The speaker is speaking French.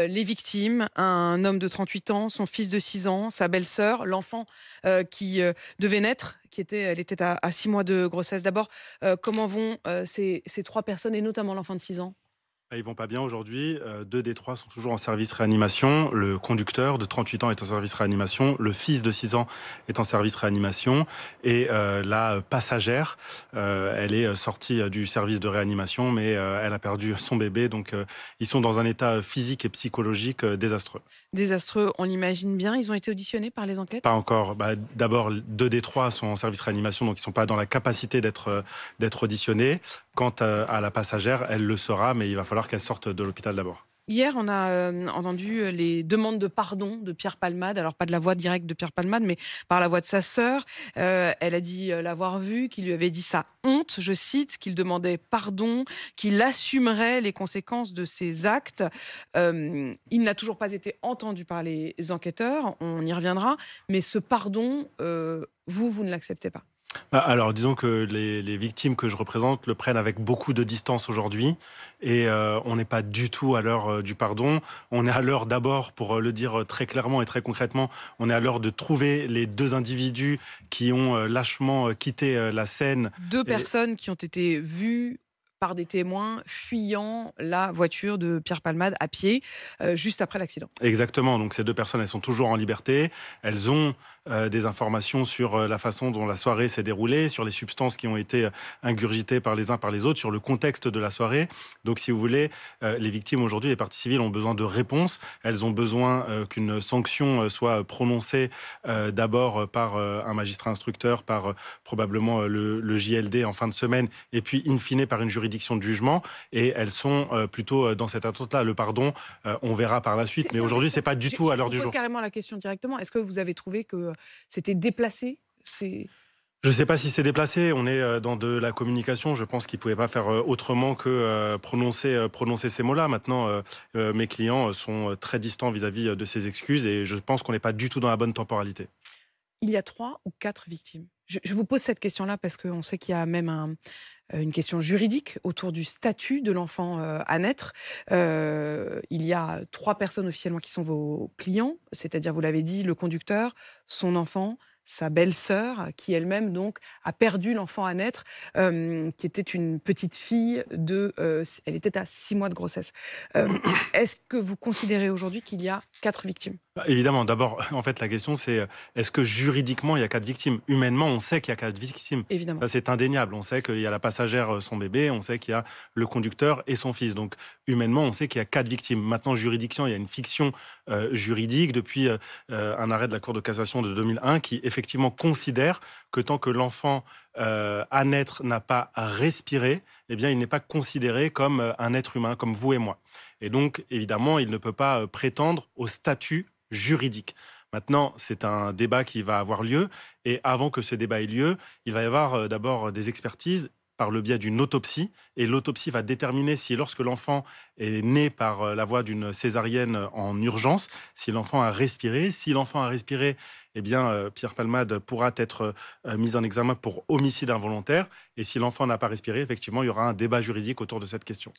Les victimes, un homme de 38 ans, son fils de 6 ans, sa belle-sœur, l'enfant, qui, devait naître, elle était à 6 mois de grossesse. D'abord, comment vont, ces 3 personnes et notamment l'enfant de 6 ans? Ils vont pas bien aujourd'hui. 2 des 3 sont toujours en service réanimation. Le conducteur de 38 ans est en service réanimation. Le fils de 6 ans est en service réanimation. Et la passagère, elle est sortie du service de réanimation, mais elle a perdu son bébé. Donc, ils sont dans un état physique et psychologique désastreux. Désastreux, on l'imagine bien. Ils ont été auditionnés par les enquêtes? Pas encore. D'abord, 2 des 3 sont en service réanimation, donc ils sont pas dans la capacité d'être auditionnés. Quant à la passagère, elle le sera, mais il va falloir qu'elle sorte de l'hôpital d'abord. Hier, on a, entendu, les demandes de pardon de Pierre Palmade. Alors pas de la voix directe de Pierre Palmade, mais par la voix de sa sœur. Elle a dit, l'avoir vu, qu'il lui avait dit sa honte, je cite, qu'il demandait pardon, qu'il assumerait les conséquences de ses actes. Il n'a toujours pas été entendu par les enquêteurs, on y reviendra, mais ce pardon, vous ne l'acceptez pas? Alors, disons que les victimes que je représente le prennent avec beaucoup de distance aujourd'hui et on n'est pas du tout à l'heure, du pardon. On est à l'heure d'abord, pour le dire, très clairement et très concrètement, on est à l'heure de trouver les 2 individus qui ont, lâchement, quitté, la scène. 2 et personnes qui ont été vues par des témoins fuyant la voiture de Pierre Palmade à pied, juste après l'accident. Exactement, donc ces 2 personnes, elles sont toujours en liberté. Elles ont, des informations sur, la façon dont la soirée s'est déroulée, sur les substances qui ont été, ingurgitées par les uns par les autres, sur le contexte de la soirée. Donc si vous voulez, les victimes aujourd'hui, les parties civiles ont besoin de réponses. Elles ont besoin, qu'une sanction, soit prononcée, d'abord, par, un magistrat instructeur, par, probablement, le JLD en fin de semaine et puis in fine par une juridiction de jugement, et elles sont, plutôt, dans cette attente-là. Le pardon, on verra par la suite, mais C'est aujourd'hui, intéressant. c'est pas du tout à Je l'heure vous du pose jour. carrément la question directement. Est-ce que vous avez trouvé que c'était déplacé? C'est Je sais pas si c'est déplacé, on est, dans de la communication. Je pense qu'ils pouvaient pas faire, autrement que, prononcer ces mots-là. Maintenant, mes clients, sont, très distants vis-à-vis, de ces excuses, et je pense qu'on n'est pas du tout dans la bonne temporalité. il y a 3 ou 4 victimes? Je vous pose cette question-là parce qu'on sait qu'il y a même une question juridique autour du statut de l'enfant, à naître. Il y a 3 personnes officiellement qui sont vos clients, c'est-à-dire, vous l'avez dit, le conducteur, son enfant, sa belle-sœur, qui elle-même donc a perdu l'enfant à naître, qui était une petite fille elle était à 6 mois de grossesse. Hem, Est-ce que vous considérez aujourd'hui qu'il y a 4 victimes? Évidemment, d'abord, en fait, la question c'est, est-ce que juridiquement il y a 4 victimes? Humainement, on sait qu'il y a 4 victimes. Évidemment. Ça, c'est indéniable. On sait qu'il y a la passagère, son bébé, on sait qu'il y a le conducteur et son fils. Donc, humainement, on sait qu'il y a 4 victimes. Maintenant, juridiction, il y a une fiction, juridique depuis, un arrêt de la Cour de cassation de 2001 qui effectivement considère que tant que l'enfant, à naître n'a pas respiré, eh bien, il n'est pas considéré comme, un être humain, comme vous et moi. Et donc, évidemment, il ne peut pas, prétendre au statut juridique. Maintenant, c'est un débat qui va avoir lieu, et avant que ce débat ait lieu, il va y avoir, d'abord, des expertises par le biais d'une autopsie, et l'autopsie va déterminer si, lorsque l'enfant est né par, la voie d'une césarienne, en urgence, si l'enfant a respiré. Si l'enfant a respiré, eh bien, Pierre Palmade pourra être, mis en examen pour homicide involontaire, et si l'enfant n'a pas respiré, effectivement, il y aura un débat juridique autour de cette question.